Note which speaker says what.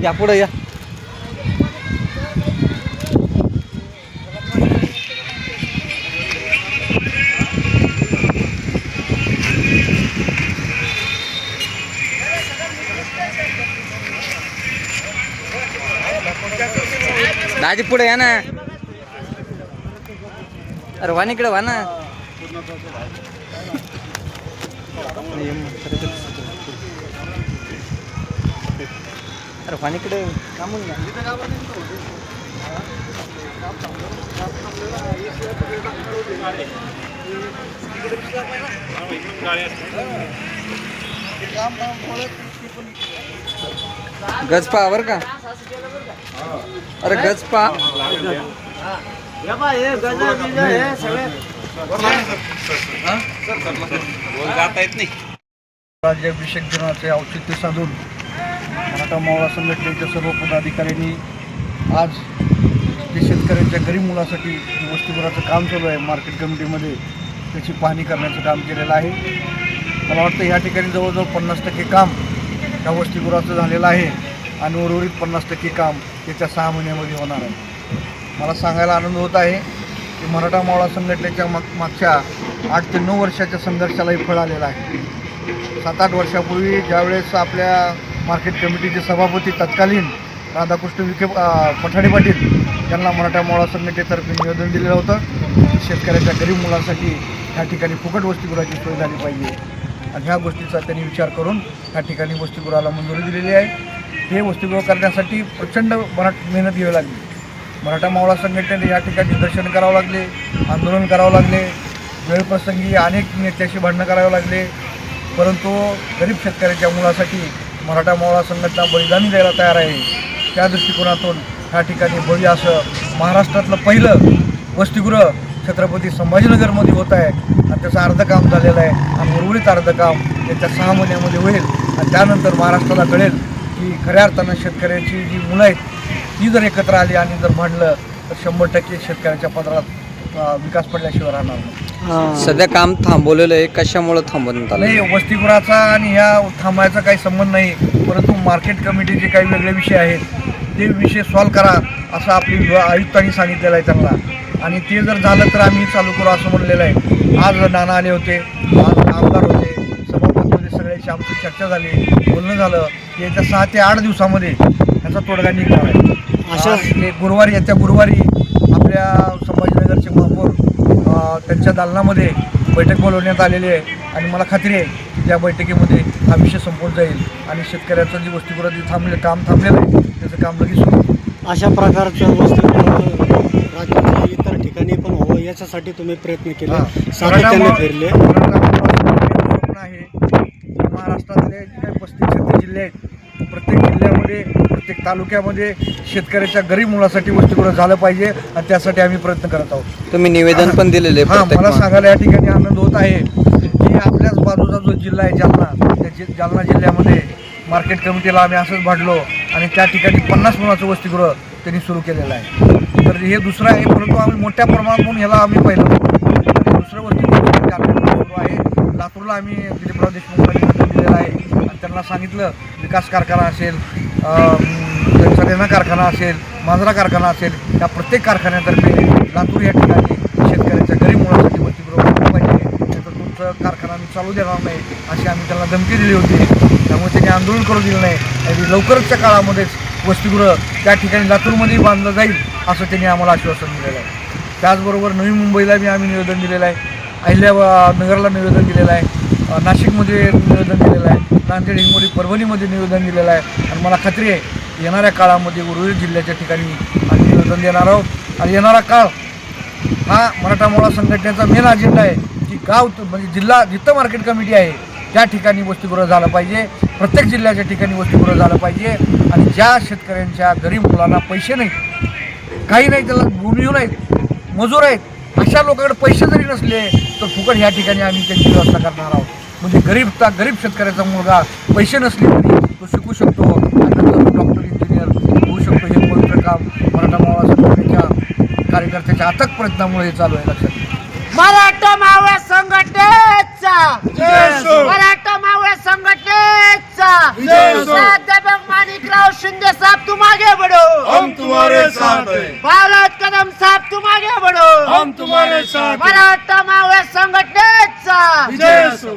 Speaker 1: या पुढे या. दाजी पुढे या ना. अरे वान इकडे वा ना. अरे वान इकडे कामून ना. गजपा बर का. अरे गजपा जाता येत नाही.
Speaker 2: राज्याभिषेक दिनाचे औचित्य साधून मराठा मावळा संघटनेच्या सर्व पदाधिकाऱ्यांनी आज जे शेतकऱ्यांच्या गरीब मुलासाठी वसतिगृहाचं काम चालू आहे मार्केट कमिटीमध्ये त्याची पाहणी करण्याचं काम केलेलं आहे. मला वाटतं ह्या ठिकाणी जवळजवळ 50% काम त्या वसतिगृहाचं झालेलं आहे आणि उर्वरित 50% काम येत्या 6 महिन्यामध्ये होणार आहे. मला सांगायला आनंद होत आहे की मराठा मावळा संघटनेच्या मागच्या 8 ते 9 वर्षाच्या संघर्षालाही फळ आलेलं आहे. 7-8 वर्षापूर्वी ज्यावेळेस आपल्या मार्केट कमिटीचे सभापती तत्कालीन राधाकृष्ण विखे पठाडे पाटील यांना मराठा मावळा संघटनेतर्फे निवेदन दिलेलं होतं. शेतकऱ्याच्या गरीब मुलांसाठी ह्या ठिकाणी फुकट वसतिगृहाची सोय झाली पाहिजे आणि ह्या गोष्टीचा त्यांनी विचार करून ह्या ठिकाणी वसतिगृहाला मंजुरी दिलेली आहे. हे वसतिगृह करण्यासाठी प्रचंड मेहनत घ्यावी लागली. मराठा मावळा संघटनेने या ठिकाणी निदर्शन करावं लागले, आंदोलन करावं लागले, वेळप्रसंगी अनेक नेत्याशी भांडणं करावं लागले, परंतु गरीब शेतकऱ्याच्या मुलासाठी मराठा मावळा संघटना बलिदानी द्यायला तयार आहे. त्या दृष्टिकोनातून ह्या ठिकाणी भव्य असं महाराष्ट्रातलं पहिलं वसतिगृह छत्रपती संभाजीनगरमध्ये होत आहे आणि त्याचं अर्धं काम झालेलं आहे आणि उर्वरित अर्धं काम येत्या 6 महिन्यामध्ये होईल आणि त्यानंतर महाराष्ट्राला कळेल की खऱ्या अर्थानं शेतकऱ्यांची जी मुलं आहेत ती जर एकत्र आली आणि जर भांडलं तर 100% शेतकऱ्याच्या पदरात विकास पडल्याशिवाय राहणार नाही.
Speaker 1: सध्या काम थांबवलेलं आहे, कशामुळे थांबवण्यात आलं?
Speaker 2: नाही, वसतिगृहाचा आणि ह्या थांबायचा काही संबंध नाही, परंतु मार्केट कमिटीचे काही वेगळे विषय आहेत ते विषय सॉल्व करा असं आपली आयुक्तांनी सांगितलेलं आहे त्यांना आणि ते जर झालं तर आम्ही चालू करू असं म्हणलेलं आहे. आज नाना आले होते, आज आमदार होते, सभापती होते, सगळ्याची आमची चर्चा झाली, बोलणं झालं की येत्या 6 ते 8 दिवसामध्ये ह्याचा तोडगा निघणार आहे. अशा गुरुवारी येत्या गुरुवारी आपल्या संभाजीनगरचे महापौर त्यांच्या दालनामध्ये बैठक बोलवण्यात आलेली आहे आणि मला खात्री आहे की त्या बैठकीमध्ये हा विषय संपून जाईल आणि शेतकऱ्याचं जी वसतिगृह जे काम थांबलेलं आहे त्याचं काम लगेच सुरू होईल.
Speaker 3: अशा प्रकारचं वसतिगृह राज्याच्या इतर ठिकाणी पण व्हावं याच्यासाठी तुम्ही प्रयत्न केले, सातत्याने फिरले.
Speaker 2: स्वप्न आहे महाराष्ट्रातले जे काही 35-36 जिल्हे आहेत प्रत्येक जिल्ह्यामध्ये प्रत्येक तालुक्यामध्ये शेतकऱ्याच्या गरीब मुलासाठी वसतिगृह झालं पाहिजे आणि त्यासाठी आम्ही प्रयत्न करत आहोत.
Speaker 1: तुम्ही निवेदन पण दिलेले?
Speaker 2: हां, मला सांगायला या ठिकाणी आनंद होत आहे की आपल्याच बाजूचा जो जिल्हा आहे जालना, त्या जालना जिल्ह्यामध्ये मार्केट कमिटीला आम्ही असंच भांडलो आणि त्या ठिकाणी 50 मुलाचं वसतिगृह त्यांनी सुरू केलेलं आहे. तर हे दुसरं आहे, परंतु आम्ही मोठ्या प्रमाणात म्हणून ह्याला आम्ही पहिलं आणि दुसरं वसतिगृह जालन्यामध्ये सुरू आहे. लातूरला आम्ही दिलीपराव देशमुखांना निवेदन दिलेलं आहे आणि त्यांना सांगितलं विकास कारखाना असेल, त्यांचा रेणा कारखाना असेल, मांजरा कारखाना असेल, या प्रत्येक कारखान्यातर्फे लातूर या ठिकाणी शेतकऱ्याच्या गरीब मुलासाठी वसतिगृह बनलं पाहिजे, तर तुमचं कारखाना आम्ही चालू देणार नाही अशी आम्ही त्यांना धमकी दिली होती. त्यामुळे त्यांनी आंदोलन करू दिलं नाही आणि लवकरच्या काळामध्येच वसतिगृह त्या ठिकाणी लातूरमध्ये बांधलं जाईल असं त्यांनी आम्हाला आश्वासन दिलेलं आहे. त्याचबरोबर नवी मुंबईला बी आम्ही निवेदन दिलेलं आहे, अहिल्यानगरला निवेदन दिलेलं आहे, नाशिकमध्ये निवेदन दिलेलं आहे, नांदेड, हिंगोली, परभणीमध्ये निवेदन दिलेलं आहे आणि मला खात्री आहे येणाऱ्या काळामध्ये उर्वरित जिल्ह्याच्या ठिकाणी आम्ही निवेदन देणार आहोत. आणि येणारा काळ हा मराठा मावळा संघटनेचा मेन अजेंडा आहे की गाव म्हणजे जिल्हा जिथं मार्केट कमिटी आहे त्या ठिकाणी वसतिगृह झालं पाहिजे, प्रत्येक जिल्ह्याच्या ठिकाणी वसतिगृह झालं पाहिजे आणि ज्या शेतकऱ्यांच्या गरीब मुलांना पैसे नाहीत, काही नाही, त्याला भूमिहीन आहेत, मजूर आहेत, अशा लोकांकडे पैसे जरी नसले तर फुकट ह्या ठिकाणी आम्ही त्यांची व्यवस्था करणार आहोत. म्हणजे गरीब शेतकऱ्याचा मुलगा पैसे नसले तरी तो शिकू शकतो आणि डॉक्टर, इंजिनियर होऊ शकतो. हे पवित्र काम मराठा मावळा संघटनेच्या कार्यकर्त्याच्या अथक प्रयत्नामुळे चालू आहे. लक्षात
Speaker 4: मराठा मावळा संघटनेचा मराठा मावळा संघटनेचा प्राध्यापक माणिकराव शिंदे साहेब
Speaker 5: तुम्हारे साथ हैं,
Speaker 4: भारत कदम साहब तुम आगे बढ़ो,
Speaker 5: हम तुम्हारे साथ हैं.
Speaker 4: मराठा मावळ संघटनेचा
Speaker 5: विजय असो.